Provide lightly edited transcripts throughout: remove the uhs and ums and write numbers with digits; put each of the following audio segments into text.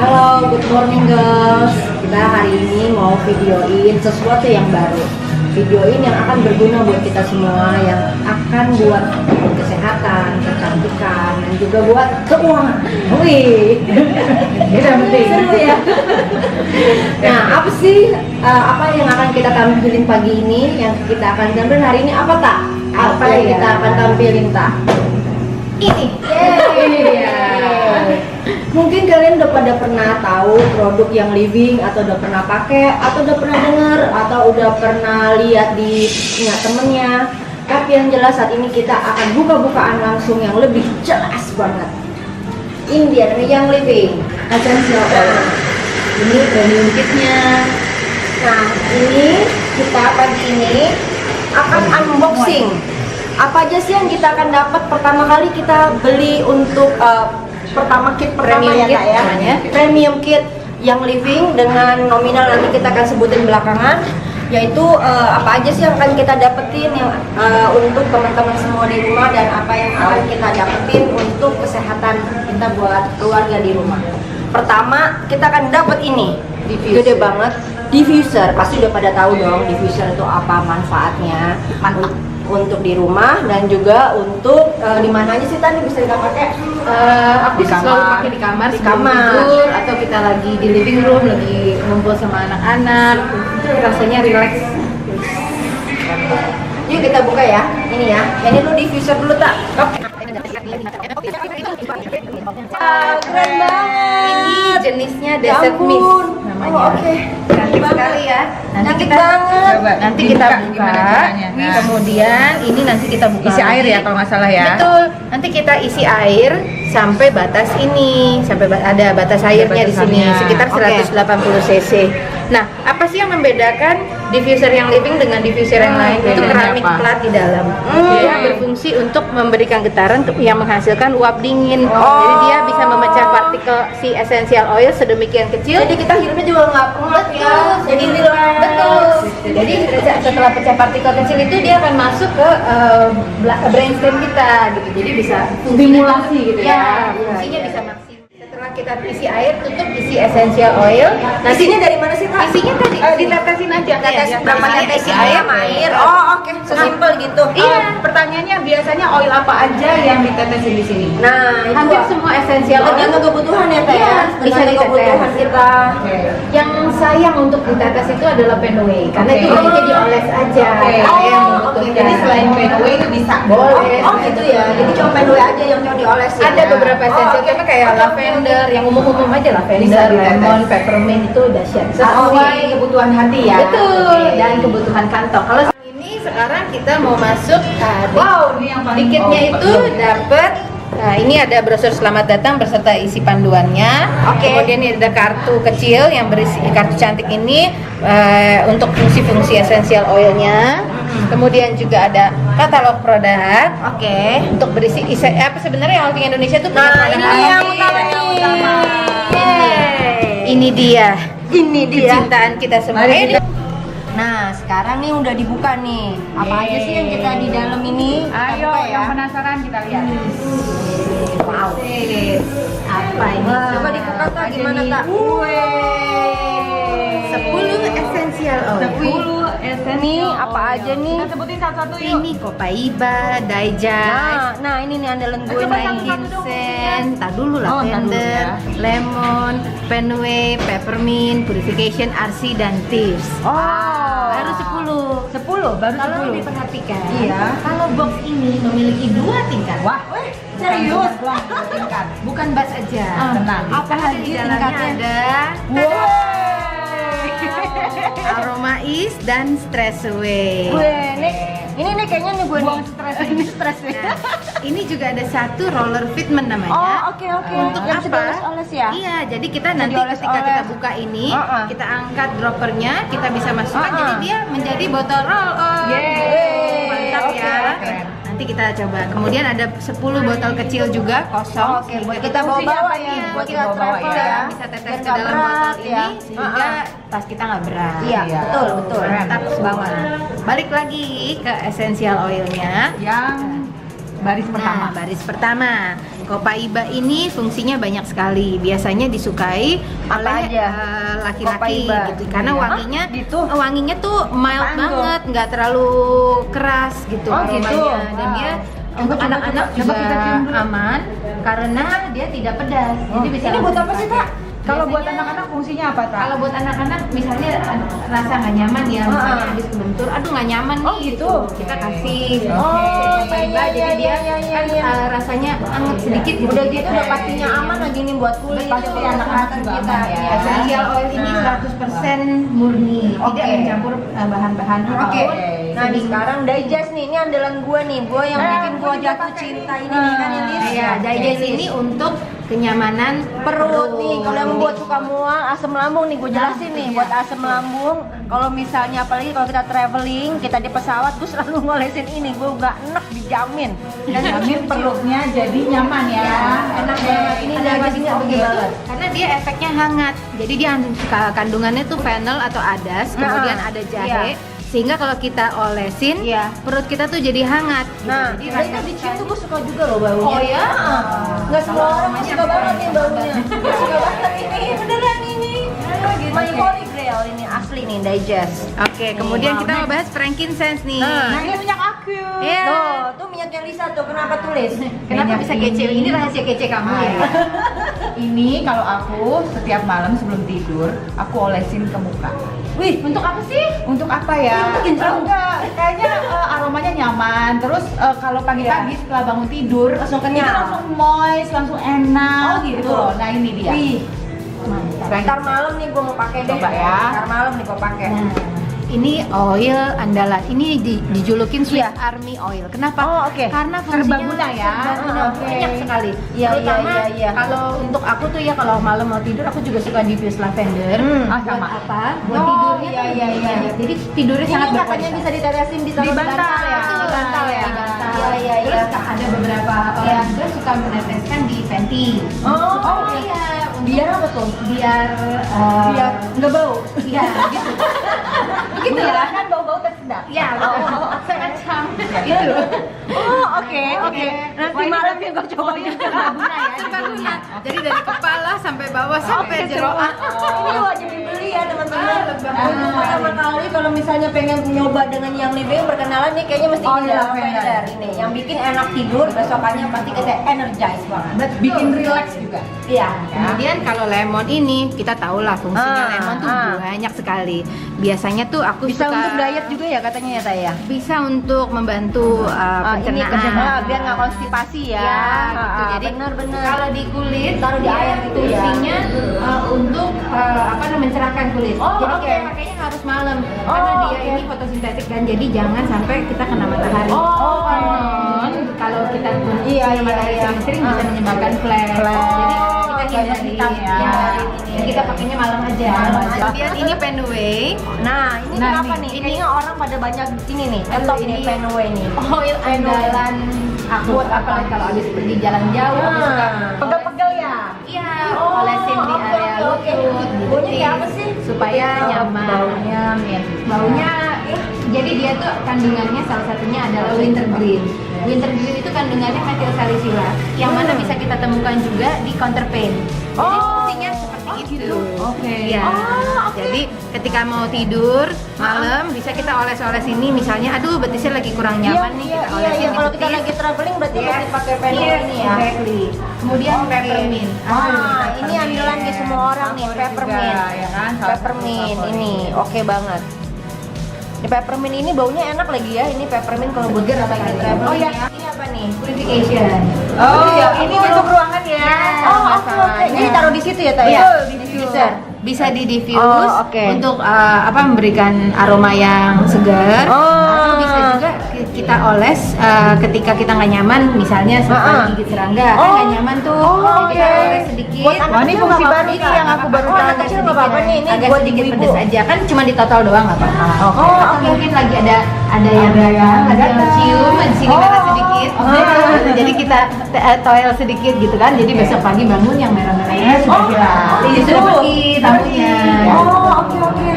Halo, good morning girls. Kita hari ini mau videoin sesuatu yang baru. Videoin yang akan berguna buat kita semua, yang akan buat kesehatan, kecantikan, dan juga buat keuangan. Wih, seru ya. Nah, apa sih apa yang akan kita tampilin pagi ini? Yang kita akan tampilin hari ini apa tak? Apa yang kita akan tampilin tak? Ini. Ini dia. Mungkin kalian udah pada pernah tahu produk yang living, atau udah pernah pakai, atau udah pernah dengar, atau udah pernah lihat di punya temennya. Tapi yang jelas saat ini kita akan buka-bukaan langsung yang lebih jelas banget. Ini dia namanya yang living essential oil. Ini premium kitnya. Nah, ini kita pagi ini akan unboxing. Apa aja sih yang kita akan dapat pertama kali kita beli untuk pertama kit pertama premium ya, kit, namanya premium kit yang living dengan nominal nanti kita akan sebutin belakangan, yaitu apa aja sih yang akan kita dapetin yang untuk teman-teman semua di rumah, dan apa yang akan kita dapetin untuk kesehatan kita buat keluarga di rumah. Pertama kita akan dapat ini gede banget, diffuser. Pasti udah pada tahu dong diffuser itu apa manfaatnya. Mantap untuk di rumah dan juga untuk di mana aja sih tadi bisa kita pakai? Aku selalu pakai di kamar, tidur, atau kita lagi di living room lagi ngumpul sama anak-anak, itu rasanya relax. Yuk kita buka ya, ini ya. Ini lu diffuser dulu tak? Keren banget. Ini jenisnya Desert Mist namanya. Oh, oke. Cantik sekali ya. Nanti kita Nanti kita buka. Kemudian ini nanti kita buka. Isi air ya kalau nggak salah ya. Betul. Nanti kita isi air sampai batas ini, sampai ada batas airnya di sini sekitar 180 cc. Nah, apa sih yang membedakan diffuser yang living dengan diffuser yang lain? Itu keramik plat di dalam. Dia berfungsi untuk memberikan getaran yang menghasilkan uap dingin. Jadi dia bisa memecah partikel si essential oil sedemikian kecil. Jadi kita hidupnya juga nggak kuat ya. Jadi Betul. Jadi setelah pecah partikel kecil itu dia akan masuk ke brainstem kita gitu. Jadi bisa Stimulasi gitu ya. Fungsinya bisa maksimal. Setelah kita isi air, tutup isi essential oil. Isinya dari mana sih, Kak? Isinya tadi ditetesin aja. Berapa tetes air? Oh, oke. Sesimpel gitu. Iya. Pertanyaannya biasanya oil apa aja yang ditetesin di sini? Nah, itu Hampir semua essential oil tergantung kebutuhan ya, Kak ya. Iya, bisa Tergantung kebutuhan ditetes. kita. Yang sayang untuk ditetes itu adalah Fenway karena itu hanya dioles aja. Jadi selain Fenway itu bisa boleh. Oh, gitu ya. Jadi cuma pendul aja yang cuma dioles ya. Ada beberapa essential oil kayak lavender, yang umum-umum aja lavender, lemon, peppermint itu dahsyat. sesuai kebutuhan hati ya. Betul. Dan kebutuhan kantong. Kalau ini sekarang kita mau masuk Wow, ini yang paling Dikitnya itu dapat. Nah, ini ada brosur selamat datang beserta isi panduannya. Kemudian ini ada kartu kecil yang berisi kartu cantik ini untuk fungsi-fungsi essential oilnya. Kemudian juga ada katalog produk. Untuk berisi apa sebenarnya yang Living Indonesia itu punya produk ini apa yang sih? utama nih. Ini dia. Ini dia. Kecintaan kita semua. Nah, sekarang nih udah dibuka nih. Apa aja sih yang kita di dalam ini? Kita Ayo, buka ya. yang penasaran kita lihat. Wow. Apa ini? Coba dibuka tak gimana tak? 10 essential oil. 10 essential Ini apa aja nih? Kita sebutin satu-satu yuk. Ini Copaiba, Digest. Nah ini nih andalan gue Coba nih. satu-satu dong. Ginseng, tak dulu Oh, tar dulu lavender, ya. lemon, Fenway, peppermint, purification, RC dan tears. Baru 10. Baru Kalau 10. diperhatikan, Iya. kalau box ini memiliki 2 tingkat. Wah, serius? Tingkat. Bukan bas aja. Tenang. Apa lagi Di tingkatnya tingkatnya? ada Aroma Ease dan Stress Away. Ini nih kayaknya nih gue nih. Ini stres nih. Nah, ini juga ada satu roller fitment namanya. Oke. Untuk Yang apa? sudah oles ya? Iya, jadi kita nanti dioles-oles. ketika kita buka ini, kita angkat droppernya, kita bisa masukkan, jadi dia menjadi botol roll on. Mantap Oke, ya. keren. Nanti kita coba. Kemudian ada 10 botol kecil juga kosong. Oke, buat kita bawa-bawa ya. Iya, Buat kita kita bawa-bawa travel ya. ya. Bisa tetes Biar ke nggak dalam berat botol ya. ini sehingga tas kita nggak berat. Iya, betul. Mantap semua. Balik lagi ke essential oilnya. Yang baris pertama. Nah, baris pertama. Copaiba ini fungsinya banyak sekali. Biasanya disukai Apa oleh aja? Laki-laki Copaiba. gitu. Karena Iya. wanginya Gitu? wanginya tuh mild Apaan tuh? banget, nggak terlalu keras gitu Oh, aromanya. gitu. Dan Wow. dia Coba, untuk coba, anak-anak coba. juga Coba kita cium dulu. aman karena dia tidak pedas. Jadi bisa Ini buat langsung apa sih, dipakai. Kak? Kalau buat Biasanya- anak-anak fungsinya apa, Tak? kalau buat anak-anak misalnya rasa nggak nyaman ya, misalnya habis kebentur, aduh nggak nyaman nih, Oh, gitu. kita kasih Oh, Copaiba, iya, jadi iya, dia iya, iya, kan iya. rasanya anget sedikit gitu. Udah gitu udah pastinya aman lagi nih buat kulit. Pasti tuh, anak-anak kesehatan juga kita. aman ya. Iya. Essential oil ini Nah. 100% murni, tidak Oke. mencampur bahan-bahan apapun. Oke. Nah, di sekarang digest nih, ini andalan gue nih, gue yang bikin gue jatuh cinta ini nih kan Elis. Ya, digest ini untuk kenyamanan Perut nih, kalau yang buat suka mual, asam lambung nih, gue jelasin nih, buat asam lambung. Kalau misalnya apalagi kalau kita traveling, kita di pesawat, gue selalu ngolesin ini, gue gak enak dijamin. Dan jamin perutnya jadi nyaman ya. Enak banget. Ini Kenapa digest ini bisa oke begitu? banget. Karena dia efeknya hangat. Jadi dia kandungannya tuh fennel atau adas, kemudian ada jahe. Sehingga kalau kita olesin, Iya. perut kita tuh jadi hangat. gitu. Nah, jadi jadi itu dicium tuh gue suka juga loh baunya. Oh ya? Nggak semua orang suka banget nih baunya. Gue suka banget ini, beneran ini. My holy grail ini asli nih, digest. Oke, kemudian wow, kita mau bahas frankincense nih. Nah, Nah, ini minyak aku. Iya. Tuh minyaknya Lisa tuh, kenapa tulis? Kenapa bisa kece? Ini rahasia kece kamu ya. Ini kalau aku setiap malam sebelum tidur, aku olesin ke muka. Wih, untuk apa sih? Untuk apa ya? Bikin bau. Enggak, kayaknya aromanya nyaman. Terus kalau pagi-pagi setelah bangun tidur, Langsung itu kenyal. langsung moist, langsung enak. Oh, gitu. loh. Nah ini dia. Wih, Mantap. ntar malam nih gue mau pakai deh. Coba ya. Ntar malam nih gue pakai. Nah, ini oil andalan. Ini dijulukin Swiss Iya. Army Oil. Kenapa? Oh, oke. Karena fungsinya Serbaguna ya. serbaguna, Oke. banyak sekali. Iya, Terutama iya, iya. kalau untuk aku tuh ya kalau malam mau tidur aku juga suka diffuse lavender. Ah, Buat sama. apa? Buat Oh, tidurnya iya, tuh iya, lebih iya. baik. Jadi tidurnya Ini sangat katanya berkualitas. bisa diteresin di Di bantal ya? Di bantal ya. Di bantal. Iya, iya, Terus iya. ada beberapa orang juga suka meneteskan di panty. Oh, iya. biar apa tuh? Biar Biar nggak bau. Iya, gitu. Begitu ya. Kan bau-bau tersedap. Ya, semacam gitu. Oh, oke, oke. Nanti malam nih gue coba ya. Serbaguna. Jadi dari kepala sampai bawah sampai jeroan. Ini wajib dibeli ya teman-teman. Ah, Untuk pertama kali kalau misalnya pengen nyoba dengan yang living berkenalan nih kayaknya mesti Oh, ini iya, lavender ini yang bikin enak tidur besokannya pasti kayak energize banget. Bikin relax juga. Iya. Kemudian kalau lemon ini kita tahu lah fungsinya Ah, lemon tuh ah. banyak sekali. Biasanya tuh aku Bisa suka untuk diet juga ya katanya ya Taya. bisa untuk membantu Ini pencernaan. biar nggak konstipasi ya. Ya, gitu. Jadi benar-benar. kalau di kulit Taruh di dia air gitu ya. fungsinya untuk apa namanya mencerahkan kulit. Oh, jadi oke. kayak pakainya harus malam karena dia oke. ini fotosintetik dan jadi jangan sampai kita kena matahari. Oh, konon kalau kita Iya, kena iya, matahari iya. sering bisa menyebabkan flek. Flek. Jadi kita hindari hitam ya. Dan kita pakainya malam aja. Malam aja. Kemudian ini Penway. Nah, ini Nah, kenapa ini. nih? Kayaknya orang pada banyak ini nih, top nih ini. Penway nih. Oil andalan aku buat apalagi kalau habis pergi jalan jauh aku suka Pegel-pegel ya. iya Oh, olesin di oke, area oke, oke. lutut Baunya gitu, kayak apa sih? supaya nyaman Baunya mint. baunya jadi dia tuh kandungannya salah satunya adalah wintergreen. Wintergreen itu kandungannya metil salisilat yang mana bisa kita temukan juga di counterpane. Jadi Oh. fungsinya seperti itu. Oke. Ya. Jadi ketika mau tidur malam bisa kita oles-oles ini misalnya aduh betisnya lagi kurang nyaman nih kita olesin di Kalau kita betis. lagi traveling berarti Yes. mesti pakai Penway Yes, ini ya. exactly. Kemudian peppermint. Ah, ini andalan nih semua orang nih, Favorit peppermint. juga, ya kan? Salah satu Peppermint favorit. ini oke banget. Di peppermint ini baunya enak lagi ya. Ini peppermint kalau buat kita lagi traveling. Oh, iya. ya. Ini apa nih? Purification. Oh, ini untuk ruangan ya. Oh, oke. Jadi taruh di situ ya, Taya? Betul, di diffuser. Bisa di diffuse Oh, oke. untuk memberikan aroma yang segar. Oh. Atau bisa juga kita oles ketika kita nggak nyaman, misalnya setelah gigit serangga kan nggak nyaman tuh. Oh, Kita oke. oles sedikit. Buat anak Wah, ini kecil fungsi nggak baru apa-apa. nih yang aku baru Oh, tahu. anak kecil nggak apa-apa nih. Ini agak buat sedikit ibu-ibu. pedes aja kan cuma ditotol doang nggak apa-apa. Oh, Atau oke. mungkin lagi ada yang datang, lagi datang. cium di sini merah sedikit. Oh. Jadi kita toel sedikit gitu kan. Jadi besok pagi bangun yang merah-merahnya sudah Oh, hilang. oh, Jadi gitu. sudah pergi tamunya. Oh, oke.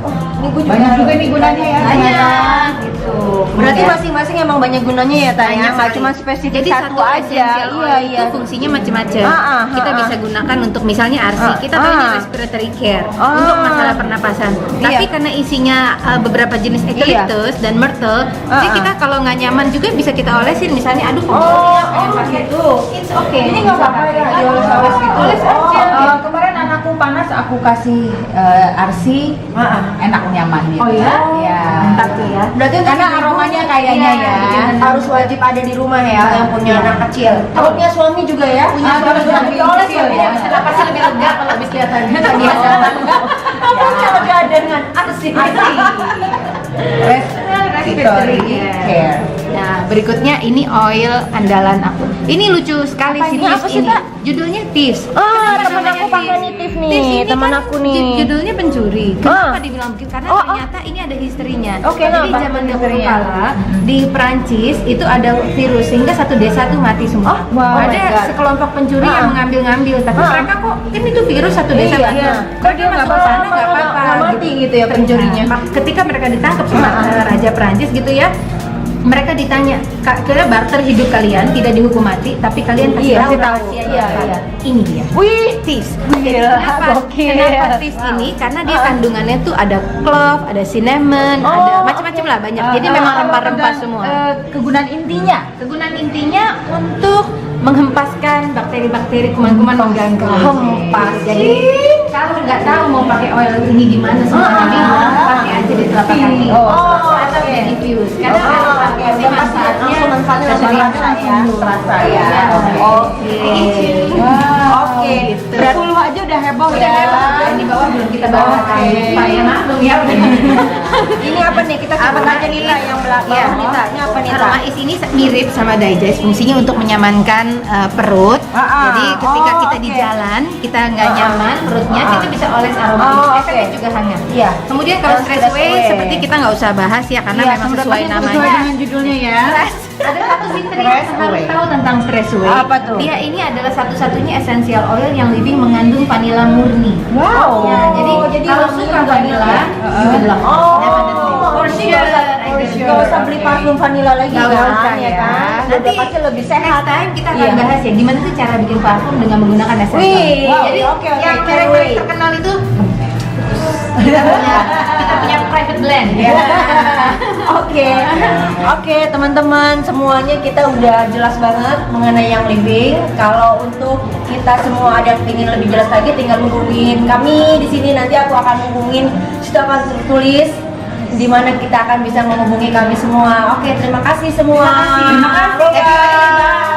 Ini gue juga Banyak juga nih gunanya ya. banyak gitu. Berarti Iya. masing-masing emang banyak gunanya ya Tanya, Banyak nggak sekali. cuma spesifik Jadi satu aja. essential Iya oil iya. itu fungsinya macam-macam. Kita bisa gunakan untuk misalnya ARSI, kita tahunya respiratory care untuk masalah pernapasan. Tapi Iya. karena isinya beberapa jenis eucalyptus dan myrtle, jadi kita kalau nggak nyaman juga bisa kita olesin. Misalnya, aduh pembawaannya pengen pakai itu, it's okay. Ini nggak apa-apa ya, dioles-oles gitu. Oles aja. Kemarin anakku panas, aku kasih arsi, enak nyaman gitu. Oh iya? Iya. Mantap tuh ya. Berarti untuk Karena ibu-ibu aromanya kayaknya iya, ya. harus wajib ada di rumah ya yang punya anak kecil. Kalau punya suami juga ya. Punya Ah, suami suami juga dioles kecil ya. ya. Bisa pasti lebih lega kalau habis kelihatannya biasa. Kamu lega dengan arsi. Respiratory care. Nah, berikutnya ini oil andalan aku. Ini lucu sekali Apa sih ini? Tips Apa sih, ini. Kak? Judulnya Tips. Ah, Kenapa teman namanya aku pakai Tips? nih Tips nih, Tips ini teman kan aku nih. Judulnya pencuri. Kenapa dibilang begitu? Karena ternyata ini ada historinya. Oke, Jadi kenapa? zaman dahulu Historinya. kala di Perancis itu ada virus sehingga satu desa tuh mati semua. wow. Ada Oh my God. sekelompok pencuri yang mengambil-ngambil, tapi mereka kok kan itu virus satu desa Iya, mati. iya. Kok dia masuk ke sana nggak apa-apa? Nggak mati gitu ya pencurinya. Nah, ketika mereka ditangkap sama Raja Perancis gitu ya, mereka ditanya, kira barter hidup kalian tidak dihukum mati, tapi kalian Iya, kasih tahu tahu. rahasianya Iya, apa. iya. Ini dia. Wih, Tips. Gila, Kenapa? gokil. Kenapa tips ini? Karena dia kandungannya tuh ada clove, ada cinnamon, ada macam-macam lah banyak. Jadi memang rempah-rempah semua. Kegunaan intinya. Kegunaan intinya untuk menghempaskan bakteri-bakteri kuman-kuman mengganggu. Hempas. Jadi kalau nggak tahu mau pakai oil ini gimana sebenarnya, pakai aja di telapak kaki. Atau di infuse. Karena pasti manfaatnya manfaatnya terasa ya. Terasa ya. Oke. Oke. Berat 10 aja udah heboh ya. Yang di bawah belum kita bahas. Supaya maklum ya. Ini apa nih? Kita coba aja nih Kak, yang belakang. Iya. Nita, ini apa nih Kak? Aromais ini mirip sama digest, fungsinya untuk menyamankan perut. Jadi ketika kita di jalan, kita nggak nyaman perutnya, kita bisa oles aromais. Efeknya juga hangat. Iya. Kemudian kalau stress away, seperti kita nggak usah bahas ya, karena memang sesuai Sesuai namanya. dengan judulnya ya. Ada satu fitur yang harus tahu tentang stress away. Apa tuh? Dia ini adalah satu-satunya essential oil yang living mengandung vanila murni. Wow. Ya, jadi kalau wangi suka juga vanila, ya. you would love. Definitely. For Jadi sure, nggak usah beli parfum vanilla lagi Nggak kan, usah, ya ya. kan? Nanti Udah pasti lebih sehat. Next time kita akan Iya. bahas ya gimana sih cara bikin parfum dengan menggunakan essential. Wih, Jadi oke, yang oke, merek-merek wait. terkenal itu kita punya private blend ya. Oke, teman-teman semuanya kita udah jelas banget mengenai yang living. Kalau untuk kita semua ada yang ingin lebih jelas lagi, tinggal hubungin kami di sini. Nanti aku akan hubungin, sudah akan tertulis di mana kita akan bisa menghubungi kami semua. Oke, terima kasih semua. Terima kasih. Bye-bye.